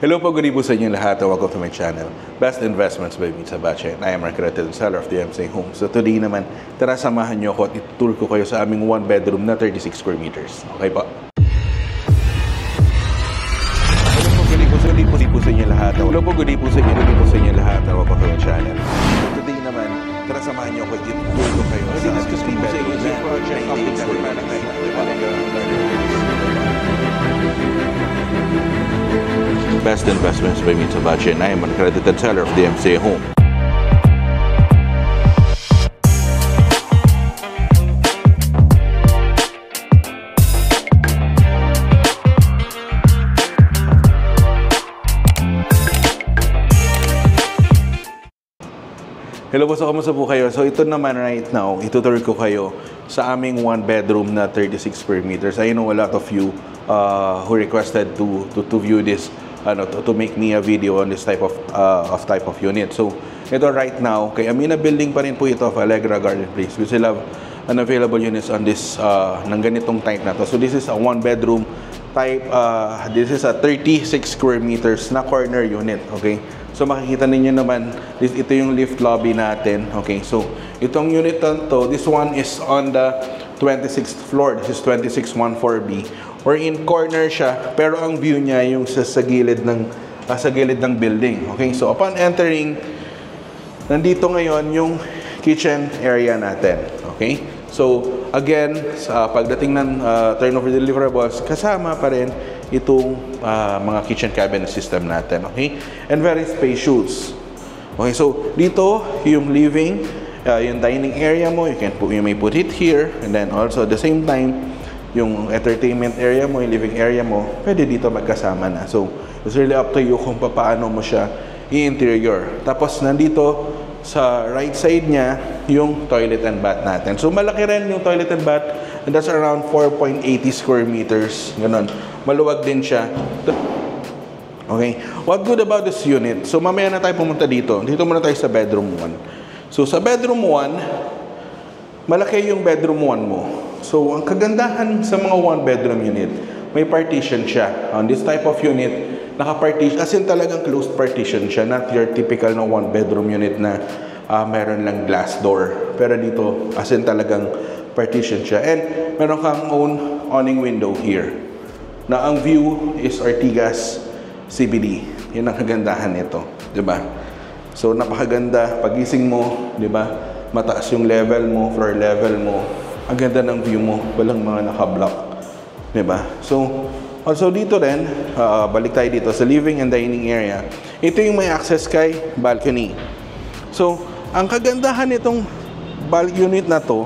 Hello po, good evening po sa inyo lahat. Welcome to my channel, Best Investments by Mitsa Bache. I am accredited seller of the MC Home. So today naman, tara samahan nyo ako at itutur ko kayo sa aming 1 bedroom na 36 square meters. Okay po? Hello po, good evening po sa inyo lahat. Hello po, good evening po sa inyo lahat. Welcome to my channel. So today naman, tara samahan nyo ako at itutur ko kayo sa aming 3 bedroom na 36 square meters. Best Investments by Mitsa Bache, and I am an accredited seller of the MCA Home. Hello po, so kamusta po kayo? So ito naman right now, itutur ko kayo sa aming 1 bedroom na 36 square meters. I know a lot of you who requested to view this, to make me a video on this type of unit. So ito right now, kay Amina Building pa rin po ito of Allegra Garden Place. We still have unavailable units on this ng ganitong type na to. So this is a 1 bedroom type, this is a 36 square meters na corner unit, okay? So makikita ninyo naman, ito yung lift lobby natin, okay? So itong unit na to, this one is on the 26th floor. This is 2614B. Or in corner siya, pero ang view niya yung sa gilid ng building. Okay, so upon entering, nandito ngayon yung kitchen area natin. Okay, so again, sa pagdating ng turnover deliverables, kasama pa rin itong mga kitchen cabinet system natin. Okay, and very spacious. Okay, so dito yung living, yung dining area mo, you may put it here, and then also at the same time, yung entertainment area mo, yung living area mo, pwede dito magkasama na. So, it's really up to you kung paano mo siya i-interior. Tapos, nandito sa right side niya, yung toilet and bath natin. So, malaki rin yung toilet and bath, and that's around 4.80 square meters. Ganon. Maluwag din siya. Okay. What good about this unit? So, mamaya na tayo pumunta dito. Dito muna tayo sa bedroom 1. So, sa bedroom 1, malaki yung bedroom 1 mo. So, ang kagandahan sa mga 1 bedroom unit, may partition siya. On this type of unit, naka-partition, as in talagang closed partition siya, not your typical na 1 bedroom unit na meron lang glass door. Pero dito, as in talagang partition siya. And meron kang own awning window here, na ang view is Ortigas CBD. Yun ang kagandahan nito, di ba? So, napakaganda. Pagising mo, di ba? Mataas yung level mo, floor level mo. Ang ganda ng view mo, walang mga naka-block, diba? So, also dito rin, balik tayo dito sa living and dining area. Ito yung may access kay balcony. So, ang kagandahan nitong unit na to,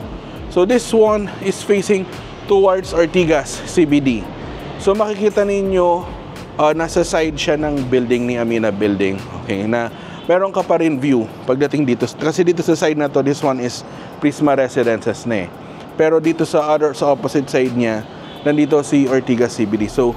so this one is facing towards Ortigas CBD. So, makikita ninyo, nasa side siya ng building ni Amina Building, okay, na meron ka pa rin view pagdating dito. Kasi dito sa side na to, this one is Prisma Residences na eh. Pero dito sa opposite side niya, nandito si Ortigas CBD. So,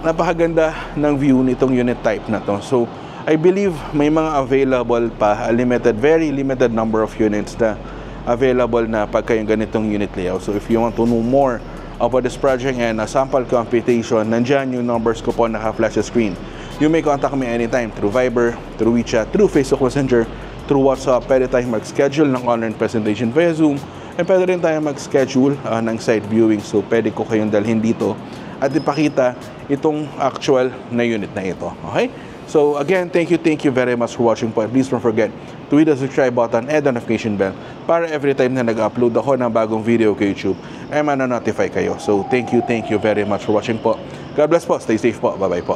napakaganda ng view nitong unit type na to. So, I believe may mga available pa, very limited number of units na available na pagka yung ganitong unit layout. So, if you want to know more about this project and a sample computation, nandyan yung numbers ko po naka-flash sa screen. You may contact me anytime through Viber, through WeChat, through Facebook Messenger, through WhatsApp. Pwede tayong mag-schedule ng online presentation via Zoom. And pwede rin tayo mag-schedule ng site viewing. So, pwede ko kayong dalhin dito at ipakita itong actual na unit na ito. Okay? So, again, thank you very much for watching po. Please don't forget to hit the subscribe button and the notification bell para every time na nag-upload ako ng bagong video kay YouTube, ay ma-notify kayo. So, thank you very much for watching po. God bless po. Stay safe po. Bye-bye po.